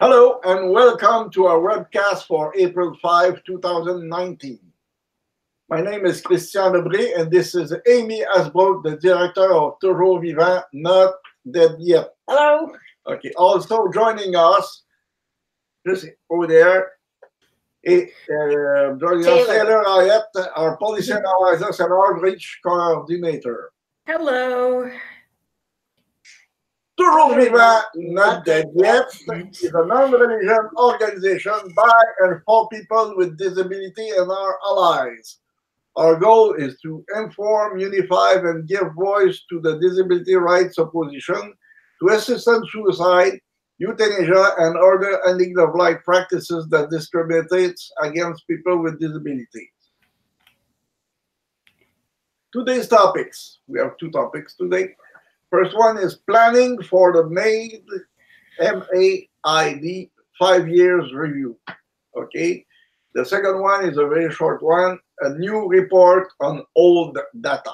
Hello and welcome to our webcast for April 5, 2019. My name is Christian Lebré and this is Amy Asbrook, the director of Toujours Vivant, Not Dead Yet. Hello. Okay, also joining us, just over there, joining us, Taylor Ayette, our policy analysis and outreach coordinator. Hello. Toujours Vivant, Not Dead Yet is a non-religious organization by and for people with disability and our allies. Our goal is to inform, unify, and give voice to the disability rights opposition, to assisted suicide, euthanasia, and other end-of-life practices that discriminate against people with disabilities. Today's topics. We have two topics today. First one is planning for the MAiD, MAiD 5 years review. Okay. The second one is a very short one, a new report on old data.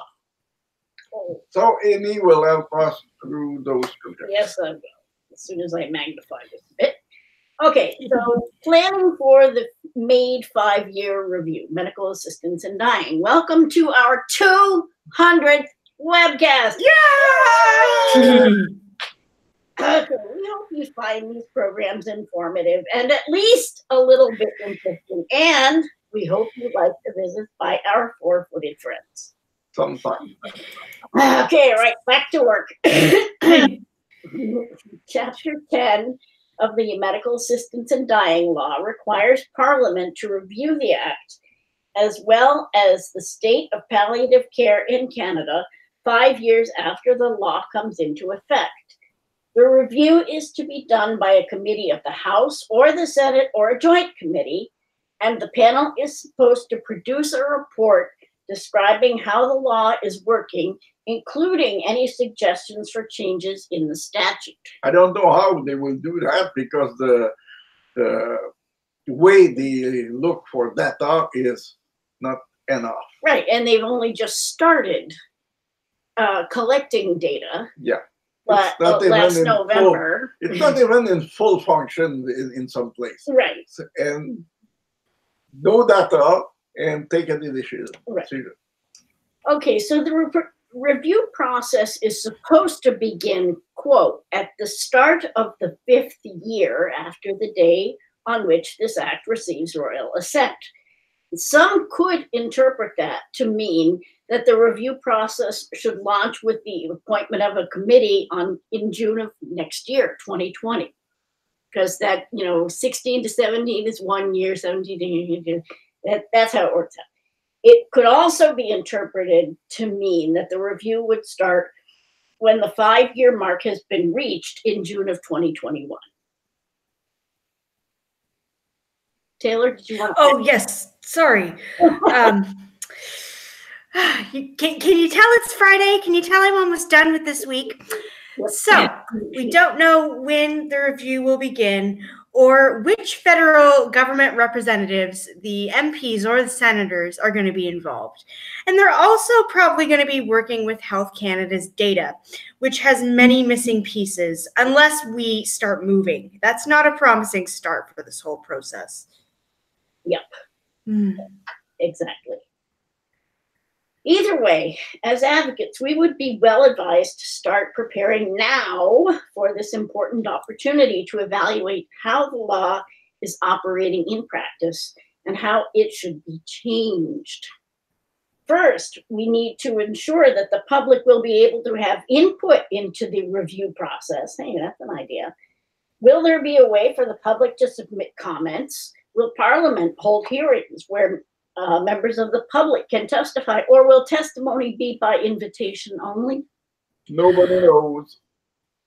So Amy will help us through those two. Yes, I will, as soon as I magnify this a bit. Okay, so planning for the MAiD 5-year review, medical assistance in dying. Welcome to our 200th webcast. Yay! Okay, we hope you find these programs informative and at least a little bit interesting. And we hope you like to visit by our four-footed friends. Sometime. Okay, right, back to work. Chapter 10 of the Medical Assistance in Dying Law requires Parliament to review the Act, as well as the state of palliative care in Canada 5 years after the law comes into effect. The review is to be done by a committee of the House or the Senate or a joint committee, and the panel is supposed to produce a report describing how the law is working, including any suggestions for changes in the statute. I don't know how they will do that because the way they look for data is not enough. Right, and they've only just started collecting data. Yeah. Last November. It's not even in full function in some places. Right. And no data and take an initiative. Right. Okay, so the review process is supposed to begin, quote, at the start of the 5th year after the day on which this act receives royal assent. Some could interpret that to mean that the review process should launch with the appointment of a committee in June of next year, 2020. Because that, 16 to 17 is 1 year, 17 to that's how it works out. It could also be interpreted to mean that the review would start when the 5-year mark has been reached in June of 2021. Taylor, did you want to? Oh, yes. Sorry. Can you tell it's Friday? Can you tell I'm almost done with this week? So we don't know when the review will begin or which federal government representatives, the MPs or the senators, are going to be involved. And they're also probably going to be working with Health Canada's data, which has many missing pieces, unless we start moving. That's not a promising start for this whole process. Yep. Exactly. Either way, as advocates, we would be well advised to start preparing now for this important opportunity to evaluate how the law is operating in practice and how it should be changed. First, we need to ensure that the public will be able to have input into the review process. Hey, that's an idea. Will there be a way for the public to submit comments? Will Parliament hold hearings where members of the public can testify, or will testimony be by invitation only? Nobody knows.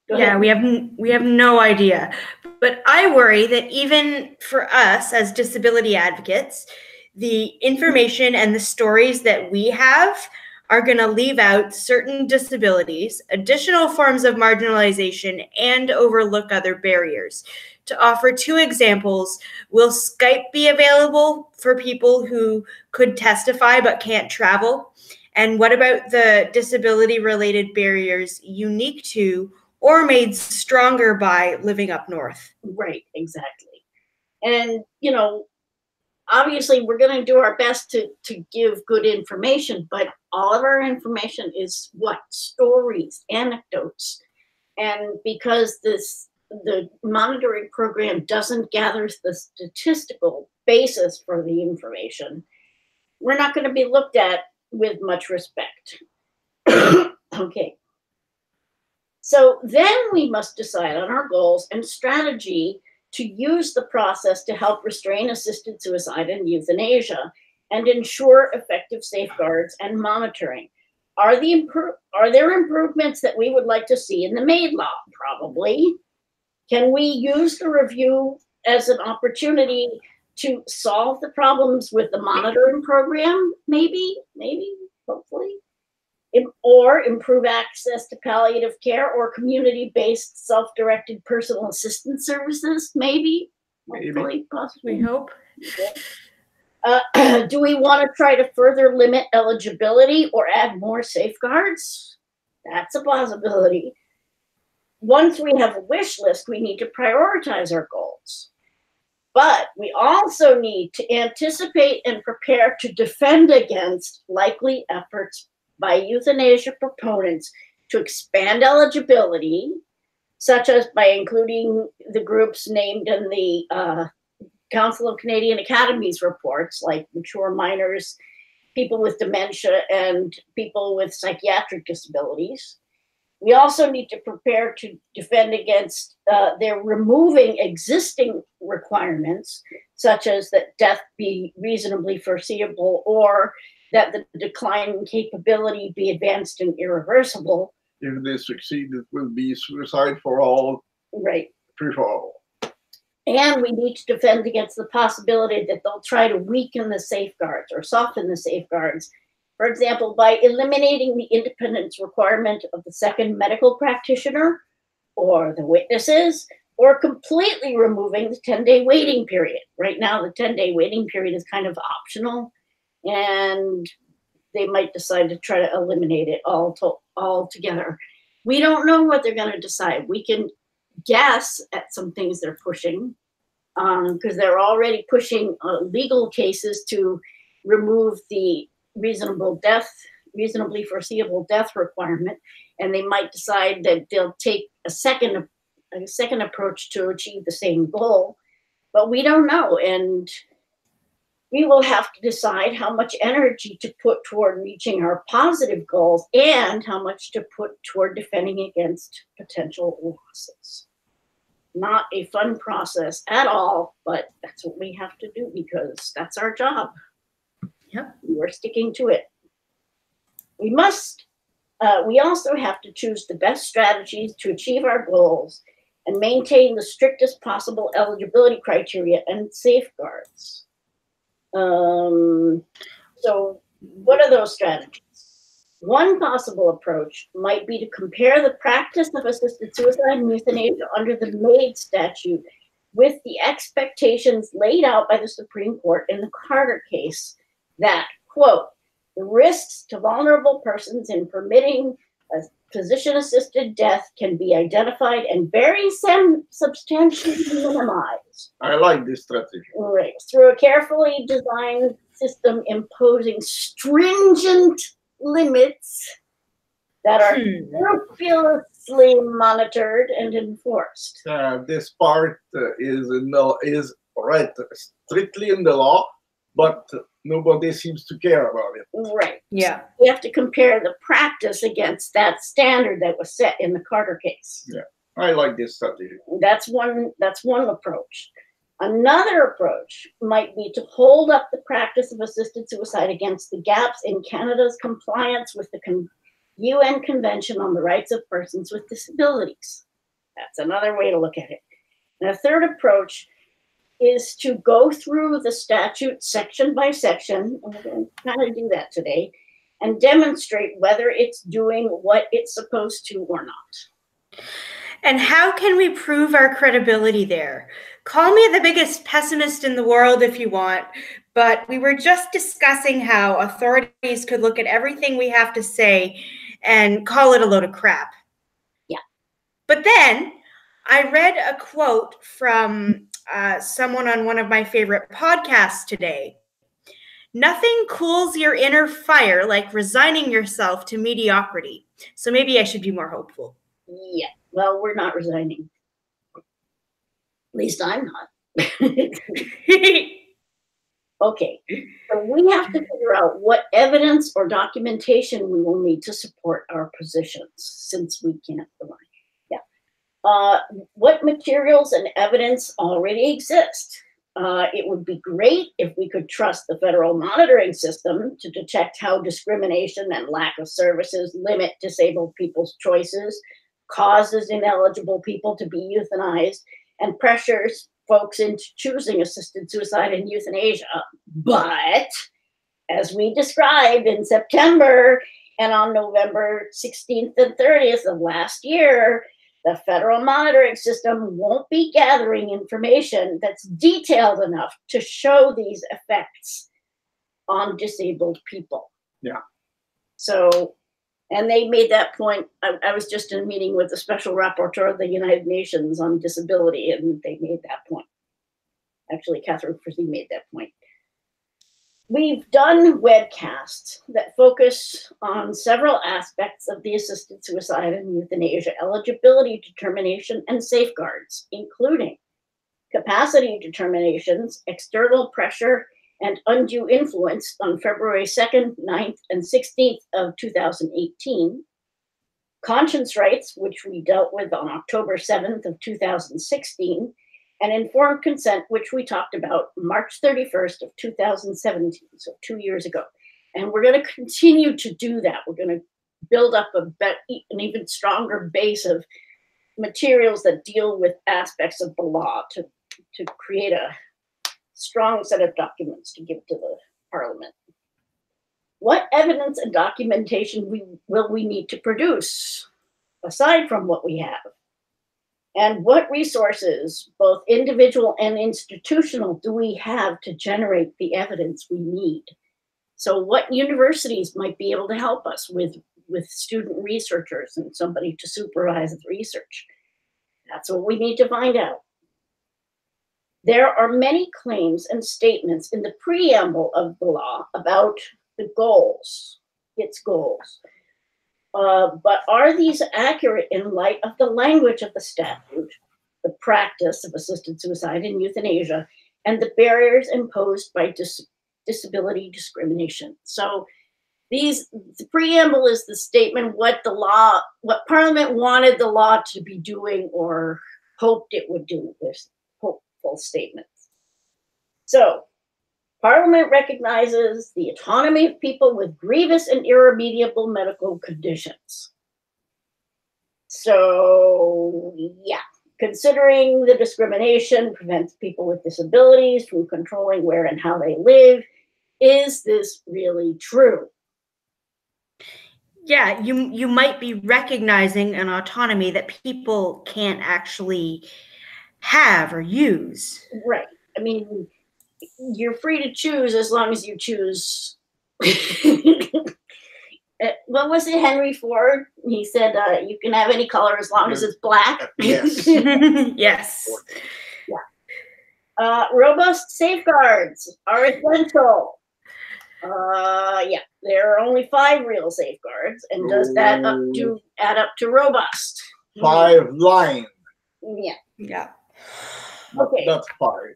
Yeah, we have no idea. But I worry that even for us as disability advocates, the information and the stories that we have are going to leave out certain disabilities, additional forms of marginalization, and overlook other barriers. To offer two examples, will Skype be available for people who could testify but can't travel? And what about the disability-related barriers unique to or made stronger by living up north. Right, exactly. And, you know, obviously we're going to do our best to give good information, but all of our information is what? Stories, anecdotes. And because the monitoring program doesn't gather the statistical basis for the information, we're not going to be looked at with much respect. Okay. So then we must decide on our goals and strategy to use the process to help restrain assisted suicide and euthanasia and ensure effective safeguards and monitoring. Are there improvements that we would like to see in the MAiD law? Probably. Can we use the review as an opportunity to solve the problems with the monitoring program? Maybe, hopefully. Or improve access to palliative care or community-based self-directed personal assistance services? Maybe. Hopefully, possibly. We hope. Do we want to try to further limit eligibility or add more safeguards? That's a possibility. Once we have a wish list, we need to prioritize our goals. But we also need to anticipate and prepare to defend against likely efforts by euthanasia proponents to expand eligibility, such as by including the groups named in the Council of Canadian Academies reports, like mature minors, people with dementia, and people with psychiatric disabilities. We also need to prepare to defend against their removing existing requirements, such as that death be reasonably foreseeable or that the decline in capability be advanced and irreversible. If they succeed, it will be suicide for all. Right. Free for all. And we need to defend against the possibility that they'll try to weaken the safeguards or soften the safeguards. For example, by eliminating the independence requirement of the second medical practitioner or the witnesses, or completely removing the 10-day waiting period. Right now, the 10-day waiting period is kind of optional, and they might decide to try to eliminate it altogether. We don't know what they're going to decide. We can guess at some things they're pushing, because they're already pushing legal cases to remove the reasonably foreseeable death requirement, and they might decide that they'll take a second approach to achieve the same goal. But we don't know, and we will have to decide how much energy to put toward reaching our positive goals and how much to put toward defending against potential losses. Not a fun process at all, but that's what we have to do because that's our job. Yep. We're sticking to it. We also have to choose the best strategies to achieve our goals and maintain the strictest possible eligibility criteria and safeguards. So what are those strategies? One possible approach might be to compare the practice of assisted suicide and euthanasia under the MAiD statute with the expectations laid out by the Supreme Court in the Carter case that, quote, the risks to vulnerable persons in permitting a physician-assisted death can be identified and very substantially minimized. I like this strategy. Right. Through a carefully designed system imposing stringent limits that are scrupulously monitored and enforced. This part is right strictly in the law, but nobody seems to care about it. Right. Yeah. So we have to compare the practice against that standard that was set in the Carter case. Yeah, I like this strategy. That's one approach. Another approach might be to hold up the practice of assisted suicide against the gaps in Canada's compliance with the UN Convention on the Rights of Persons with Disabilities. That's another way to look at it. And a third approach is to go through the statute section by section, and we're going to kind of do that today, and demonstrate whether it's doing what it's supposed to or not. And how can we prove our credibility there? Call me the biggest pessimist in the world if you want, but we were just discussing how authorities could look at everything we have to say and call it a load of crap. Yeah. But then I read a quote from someone on one of my favorite podcasts today. Nothing cools your inner fire like resigning yourself to mediocrity. So maybe I should be more hopeful. Yeah, well, we're not resigning. At least I'm not. Okay, so we have to figure out what evidence or documentation we will need to support our positions, since we can't rely. What materials and evidence already exist? It would be great if we could trust the federal monitoring system to detect how discrimination and lack of services limit disabled people's choices, causes ineligible people to be euthanized, and pressures folks into choosing assisted suicide and euthanasia. But as we described in September and on November 16th and 30th of last year, the federal monitoring system won't be gathering information that's detailed enough to show these effects on disabled people. Yeah. So, and they made that point. I was just in a meeting with the special rapporteur of the United Nations on disability, and they made that point. Actually, Catherine Frizzy made that point. We've done webcasts that focus on several aspects of the assisted suicide and euthanasia eligibility determination and safeguards, including capacity determinations, external pressure, and undue influence on February 2nd, 9th, and 16th of 2018, conscience rights, which we dealt with on October 7th of 2016, and informed consent, which we talked about March 31st of 2017, so 2 years ago. And we're going to continue to do that. We're going to build up an even stronger base of materials that deal with aspects of the law to create a strong set of documents to give to the Parliament. What evidence and documentation will we need to produce, aside from what we have? And what resources, both individual and institutional, do we have to generate the evidence we need? So what universities might be able to help us with student researchers and somebody to supervise the research? That's what we need to find out. There are many claims and statements in the preamble of the law about the goals, its goals. But are these accurate in light of the language of the statute, the practice of assisted suicide and euthanasia, and the barriers imposed by disability discrimination? So the preamble is the statement what Parliament wanted the law to be doing or hoped it would do. There's hopeful statements. So Parliament recognizes the autonomy of people with grievous and irremediable medical conditions. So, yeah, considering the discrimination prevents people with disabilities from controlling where and how they live, is this really true? Yeah, you might be recognizing an autonomy that people can't actually have or use. Right. I mean, you're free to choose as long as you choose. What was it, Henry Ford? He said, you can have any color as long as it's black. Yes. Yes. Yeah. Robust safeguards are essential. Yeah, there are only 5 real safeguards. And does that add up to robust? 5 lines. Yeah. Yeah. Okay. That's 5.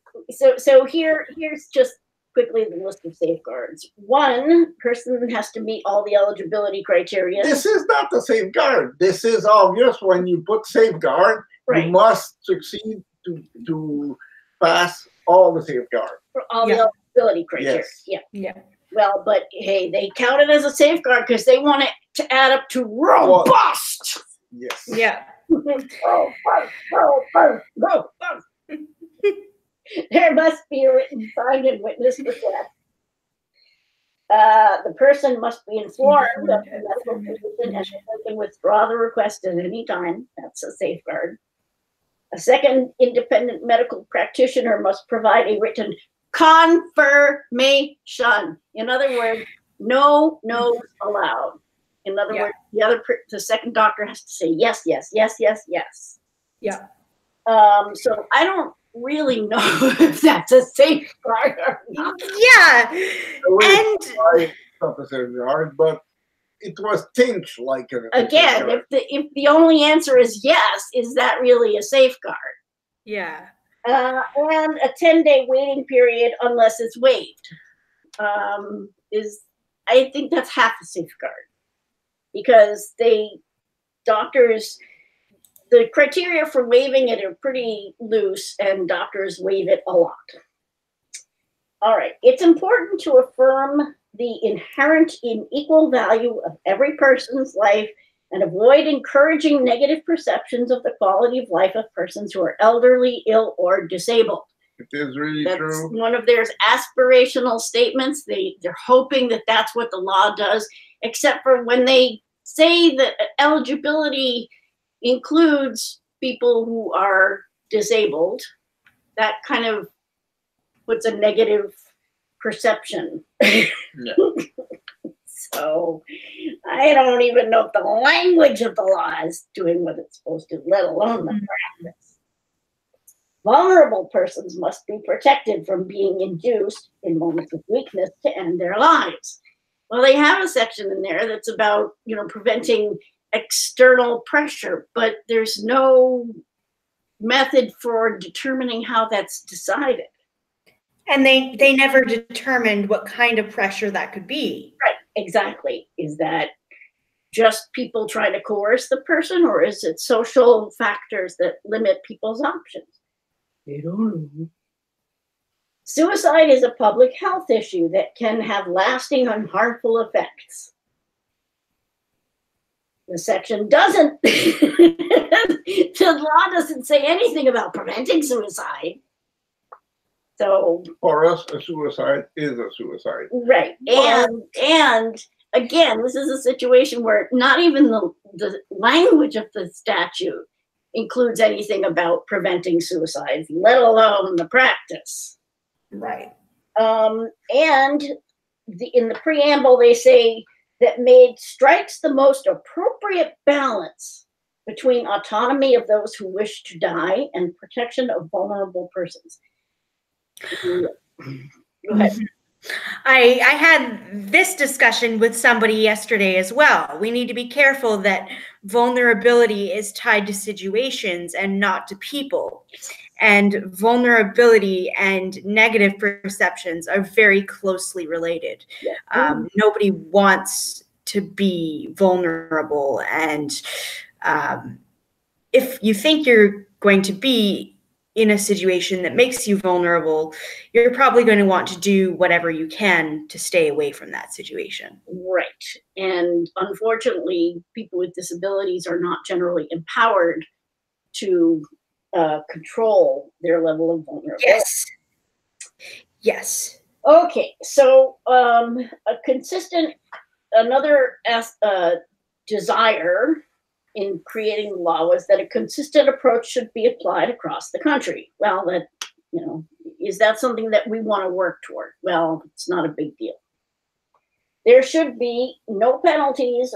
So here's just quickly the list of safeguards. 1 person has to meet all the eligibility criteria. This is not the safeguard. This is obvious. When you put safeguard, right, you must succeed to pass all the safeguard. For all the eligibility criteria. Yes. Yeah. Well, but hey, they count it as a safeguard because they want it to add up to robust. Yes. Yeah. Robust. There must be a written, signed, and witnessed request. The person must be informed of the medical condition and can withdraw the request at any time. That's a safeguard. A second independent medical practitioner must provide a written confirmation. In other words, no no's allowed. In other words, the second doctor has to say yes, yes, yes, yes, yes. Yeah. So I don't really know if that's a safeguard or not. Yeah. And it's not a safeguard, but it was think like a again, safeguard. if the only answer is yes, is that really a safeguard? yeah. And a 10-day waiting period unless it's waived is, I think that's half a safeguard, because doctors, the criteria for waiving it are pretty loose, and doctors waive it a lot. All right, it's important to affirm the inherent equal value of every person's life and avoid encouraging negative perceptions of the quality of life of persons who are elderly, ill, or disabled. It is really That's true. one of their aspirational statements. They're hoping that that's what the law does, except for when they say that eligibility includes people who are disabled, that kind of puts a negative perception. Yeah. So I don't even know if the language of the law is doing what it's supposed to, let alone the practice. Vulnerable persons must be protected from being induced in moments of weakness to end their lives. Well, they have a section in there that's about, preventing external pressure, but there's no method for determining how that's decided. And they never determined what kind of pressure that could be. Right, exactly. Is that just people trying to coerce the person, or is it social factors that limit people's options? They don't know. Suicide is a public health issue that can have lasting and harmful effects. The section doesn't, the law doesn't say anything about preventing suicide. So For us, a suicide is a suicide. right, and again, this is a situation where not even the language of the statute includes anything about preventing suicide, let alone the practice. Right. And in the preamble, they say that MAiD strikes the most appropriate balance between autonomy of those who wish to die and protection of vulnerable persons. Go ahead. I had this discussion with somebody yesterday as well. We need to be careful that vulnerability is tied to situations and not to people. And vulnerability and negative perceptions are very closely related. Nobody wants to be vulnerable. And if you think you're going to be in a situation that makes you vulnerable, you're probably going to want to do whatever you can to stay away from that situation. Right. And unfortunately, people with disabilities are not generally empowered to control their level of vulnerability. Yes. Yes. Okay. So another desire in creating the law was that a consistent approach should be applied across the country. Well, is that something that we want to work toward? Well, it's not a big deal. There should be no penalties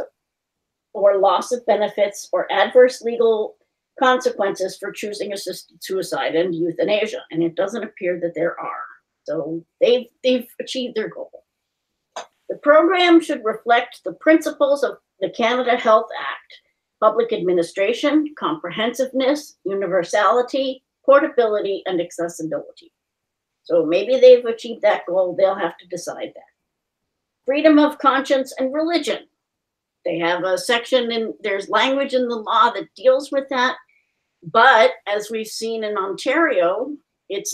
or loss of benefits or adverse legal consequences for choosing assisted suicide and euthanasia, and it doesn't appear that there are. So they've achieved their goal. The program should reflect the principles of the Canada Health Act: public administration, comprehensiveness, universality, portability, and accessibility. So maybe they've achieved that goal. They'll have to decide that. Freedom of conscience and religion. They have a section there's language in the law that deals with that. But as we've seen in Ontario, it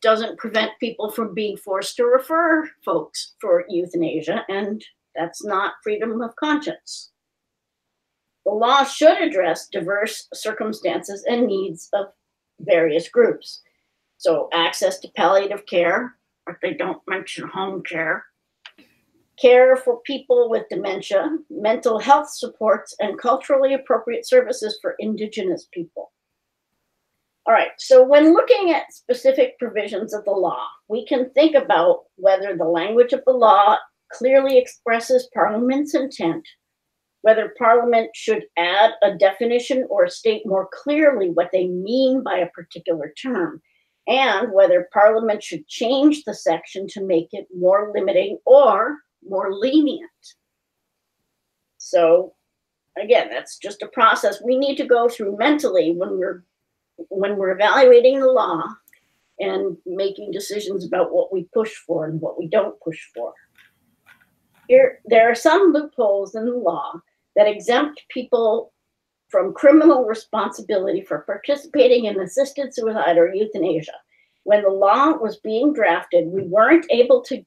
doesn't prevent people from being forced to refer folks for euthanasia, and that's not freedom of conscience. The law should address diverse circumstances and needs of various groups. So access to palliative care, but they don't mention home care, care for people with dementia, mental health supports, and culturally appropriate services for Indigenous people. All right, so when looking at specific provisions of the law, we can think about whether the language of the law clearly expresses Parliament's intent whether Parliament should add a definition or state more clearly what they mean by a particular term, and whether Parliament should change the section to make it more limiting or more lenient. So again, that's just a process we need to go through mentally when we're evaluating the law and making decisions about what we push for and what we don't push for. There are some loopholes in the law that exempt people from criminal responsibility for participating in assisted suicide or euthanasia. When the law was being drafted, we weren't able to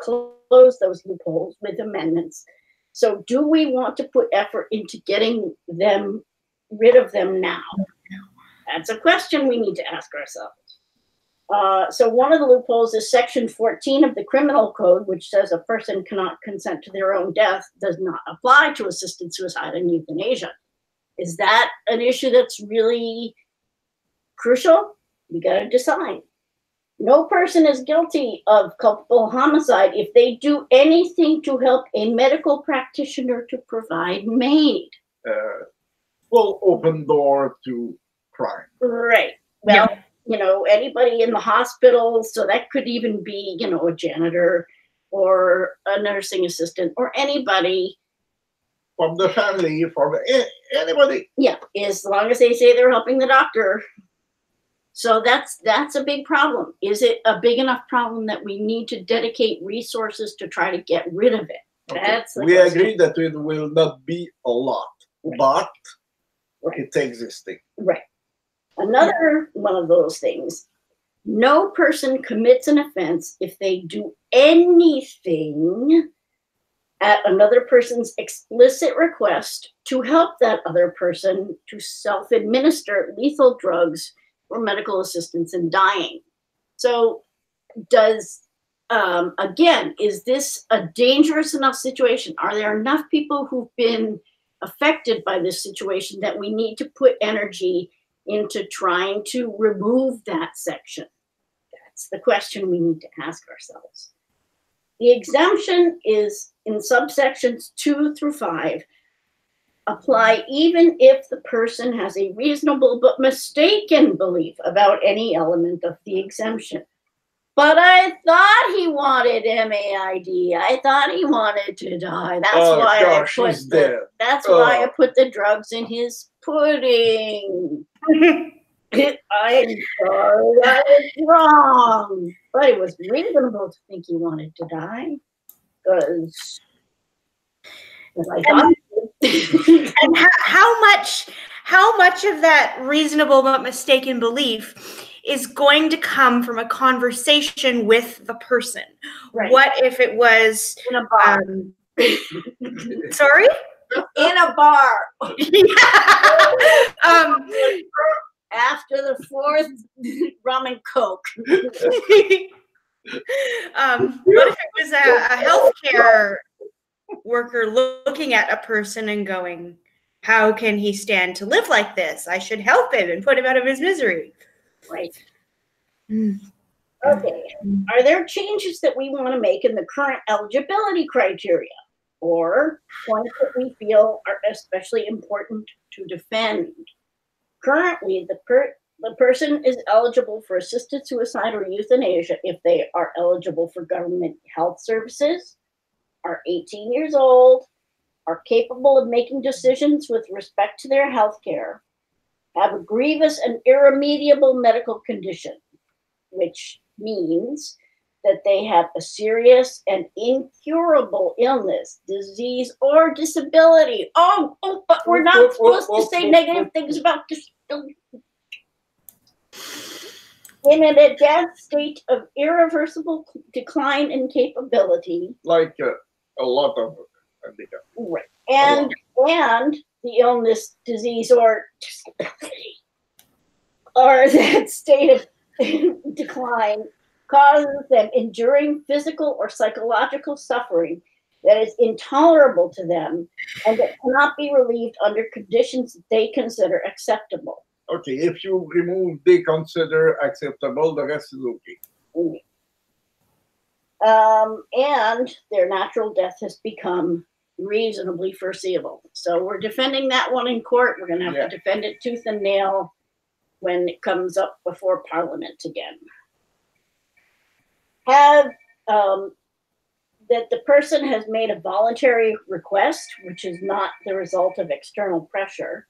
close those loopholes with amendments. So do we want to put effort into getting rid of them now? That's a question we need to ask ourselves. So one of the loopholes is section 14 of the criminal code, which says a person cannot consent to their own death, does not apply to assisted suicide and euthanasia. Is that an issue that's really crucial? We got to decide. No person is guilty of culpable homicide if they do anything to help a medical practitioner to provide MAiD. Full open door to crime. Right. Well, anybody in the hospital, so that could even be, a janitor or a nursing assistant or anybody. From the family, from anybody. Yeah, as long as they say they're helping the doctor. So that's a big problem. Is it a big enough problem that we need to dedicate resources to try to get rid of it? Okay. That's the we question. agree that it will not be a lot, but it's existing. Right. Another one of those things, no person commits an offense if they do anything at another person's explicit request to help that other person to self-administer lethal drugs or medical assistance in dying. So again, is this a dangerous enough situation? Are there enough people who've been affected by this situation that we need to put energy into trying to remove that section? That's the question we need to ask ourselves. The exemption is in subsections 2 through 5, apply even if the person has a reasonable but mistaken belief about any element of the exemption. But I thought he wanted MAiD. I thought he wanted to die. That's why I put the drugs in his pudding. I'm sorry, I was wrong. But it was reasonable to think he wanted to die. Because I thought and how much of that reasonable but mistaken belief is going to come from a conversation with the person? Right. What if it was in a bar? Sorry? In a bar. After the 4th rum and coke. What if it was a healthcare worker looking at a person and going, how can he stand to live like this? I should help him and put him out of his misery. Right. Okay. Are there changes that we want to make in the current eligibility criteria, or points that we feel are especially important to defend? Currently, the person is eligible for assisted suicide or euthanasia if they are eligible for government health services, are 18 years old, are capable of making decisions with respect to their health care, have a grievous and irremediable medical condition, which means that they have a serious and incurable illness, disease, or disability. But we're not supposed to say negative things about disability. In an advanced state of irreversible decline in capability. Like a lot of handicap. Right. And the illness, disease, or disability, or that state of decline causes them enduring physical or psychological suffering that is intolerable to them and that cannot be relieved under conditions that they consider acceptable. Okay, if you remove they consider acceptable, the rest is okay. And their natural death has become reasonably foreseeable. So we're defending that one in court. We're going to have to defend it tooth and nail when it comes up before Parliament again. Have that the person has made a voluntary request, which is not the result of external pressure,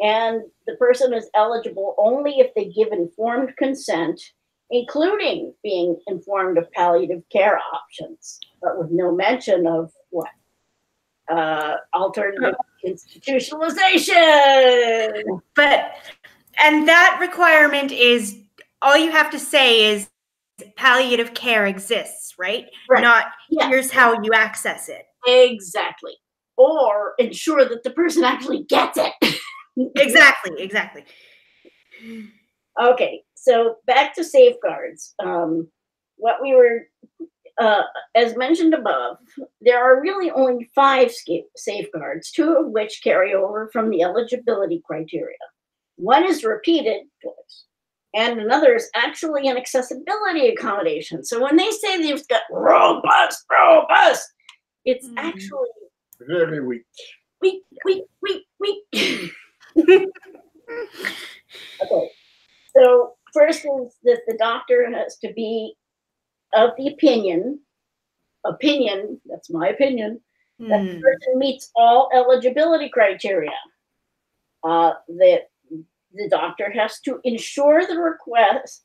and the person is eligible only if they give informed consent, including being informed of palliative care options, but with no mention of what? Alternative institutionalization. And that requirement is, all you have to say is palliative care exists, right? Not here's how you access it. Exactly. Or ensure that the person actually gets it. Exactly. Okay, so back to safeguards. What we were, as mentioned above, there are really only 5 safeguards, 2 of which carry over from the eligibility criteria. One is repeated twice, and another is actually an accessibility accommodation. So when they say they've got robust, it's actually very weak. Weak. Okay, so first is that the doctor has to be of the opinion, that's my opinion, that the person meets all eligibility criteria. That the doctor has to ensure the request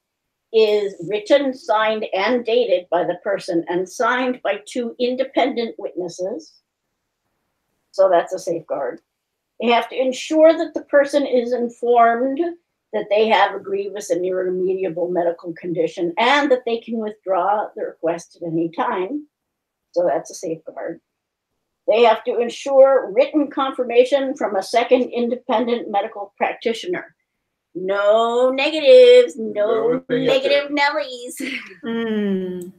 is written, signed, and dated by the person and signed by 2 independent witnesses. So that's a safeguard. They have to ensure that the person is informed that they have a grievous and irremediable medical condition and that they can withdraw the request at any time. So that's a safeguard. They have to ensure written confirmation from a second independent medical practitioner. No negatives, no negative Nellies. And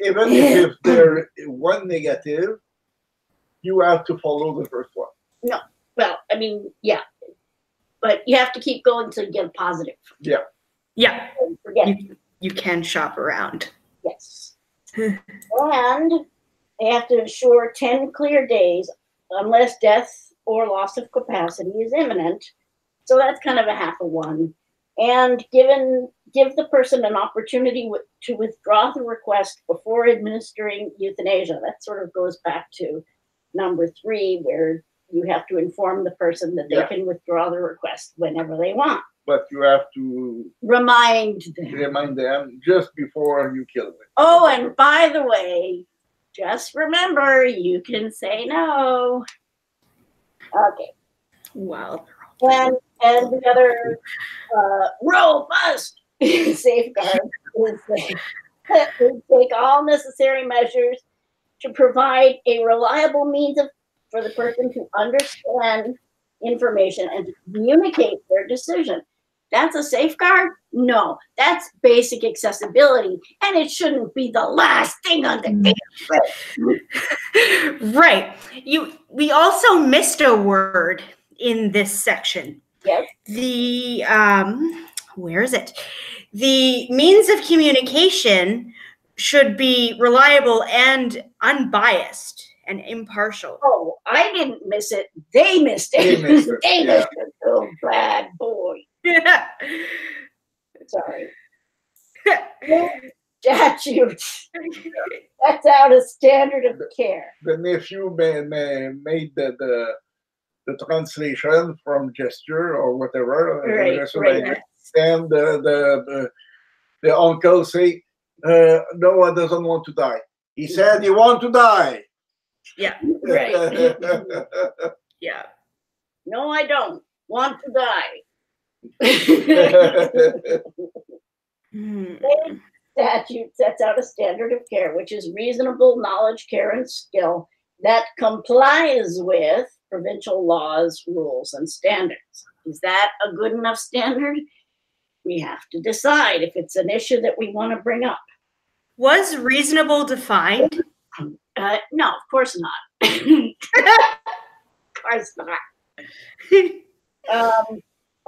even if there is one negative, you have to follow the first one. No, well, I mean, yeah, but you have to keep going until you get a positive. Yeah. Forget it. You can shop around. Yes. And they have to ensure 10 clear days unless death or loss of capacity is imminent. So that's kind of a half of one. And give the person an opportunity to withdraw the request before administering euthanasia. That sort of goes back to number 3, where you have to inform the person that they can withdraw the request whenever they want. But you have to remind them just before you kill them. Oh, and by the way, just remember, you can say no. Okay. Wow. And the other robust safeguard is that we take all necessary measures to provide a reliable means for the person to understand information and to communicate their decision. That's a safeguard? No, that's basic accessibility, and it shouldn't be the last thing on the damn list. Right. We also missed a word in this section. Yes. The where is it? The means of communication should be reliable and unbiased and impartial. Oh, I didn't miss it. They missed it. They missed it. Oh, bad boy. Sorry. Statute. That's out of standard of care. The nephew made the translation from gesture or whatever. Right. And the uncle say, Noah doesn't want to die. He said he wants to die. Yeah. Right. Yeah. No, I don't want to die. Statute sets out a standard of care, which is reasonable knowledge, care, and skill that complies with provincial laws, rules, and standards. Is that a good enough standard? We have to decide if it's an issue that we want to bring up. Was reasonable defined? No, of course not. Of course not.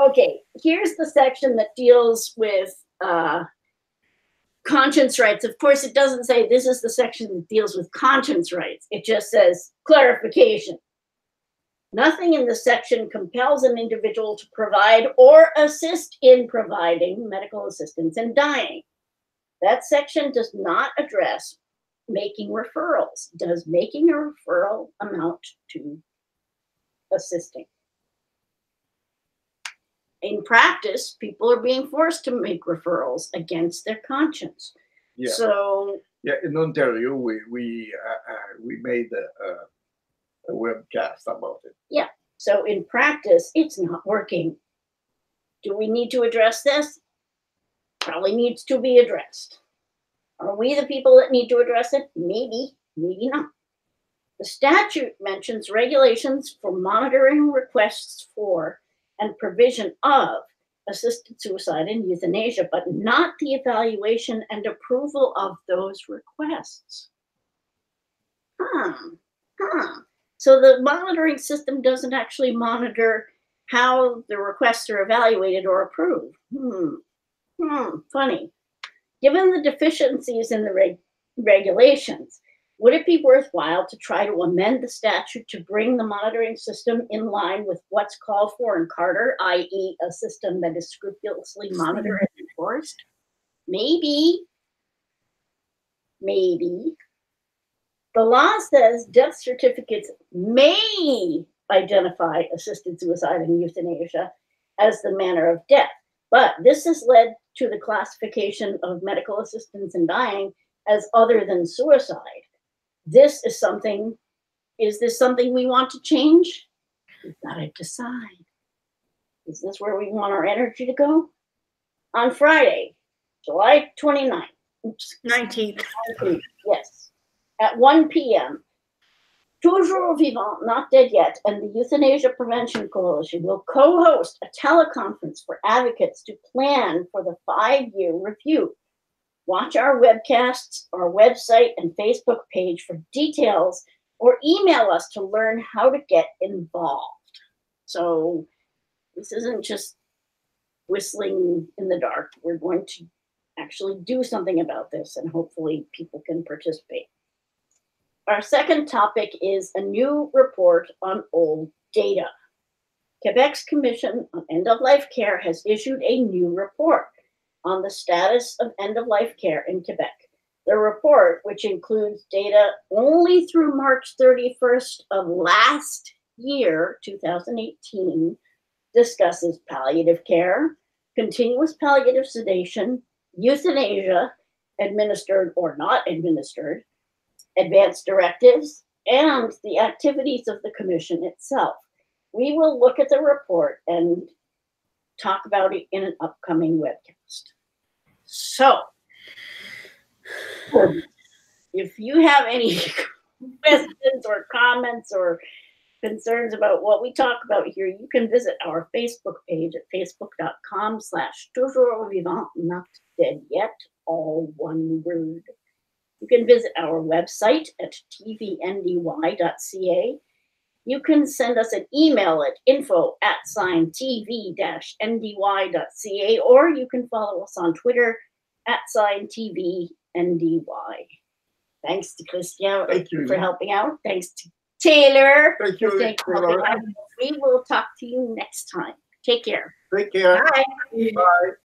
Okay, here's the section that deals with conscience rights. Of course, it doesn't say this is the section that deals with conscience rights. It just says clarification. Nothing in the section compels an individual to provide or assist in providing medical assistance in dying. That section does not address making referrals. Does making a referral amount to assisting? In practice, people are being forced to make referrals against their conscience. Yeah. So yeah, in Ontario, we made a webcast about it. yeah. So in practice, it's not working. Do we need to address this? Probably needs to be addressed. Are we the people that need to address it? Maybe, maybe not. The statute mentions regulations for monitoring requests for and provision of assisted suicide and euthanasia, but not the evaluation and approval of those requests. So the monitoring system doesn't actually monitor how the requests are evaluated or approved. Funny. Given the deficiencies in the regulations, would it be worthwhile to try to amend the statute to bring the monitoring system in line with what's called for in Carter, i.e. a system that is scrupulously monitored and enforced? Maybe. Maybe. The law says death certificates may identify assisted suicide and euthanasia as the manner of death, but this has led to the classification of medical assistance in dying as other than suicide. Is this something we want to change? We've got to decide. Is this where we want our energy to go? On Friday, July 29th. 19th. Yes. At 1 p.m., Toujours Vivant, Not Dead Yet, and the Euthanasia Prevention Coalition will co-host a teleconference for advocates to plan for the 5-year review. Watch our webcasts, our website, and Facebook page for details, or email us to learn how to get involved. So this isn't just whistling in the dark. We're going to actually do something about this, and hopefully people can participate. Our second topic is a new report on old data. Quebec's Commission on End-of-Life Care has issued a new report on the status of end-of-life care in Quebec. The report, which includes data only through March 31st of last year, 2018, discusses palliative care, continuous palliative sedation, euthanasia, administered or not administered, advanced directives, and the activities of the Commission itself. We will look at the report and talk about it in an upcoming webcast. So, if you have any questions or comments or concerns about what we talk about here, you can visit our Facebook page at facebook.com/Toujours Vivant, Not Dead Yet, all one word. You can visit our website at tvndy.ca. You can send us an email at info@tv-ndy.ca, or you can follow us on Twitter @TVNDY. Thanks to Christian for helping out. Thanks to Taylor. Thank you. We will talk to you next time. Take care. Take care. Bye. Bye.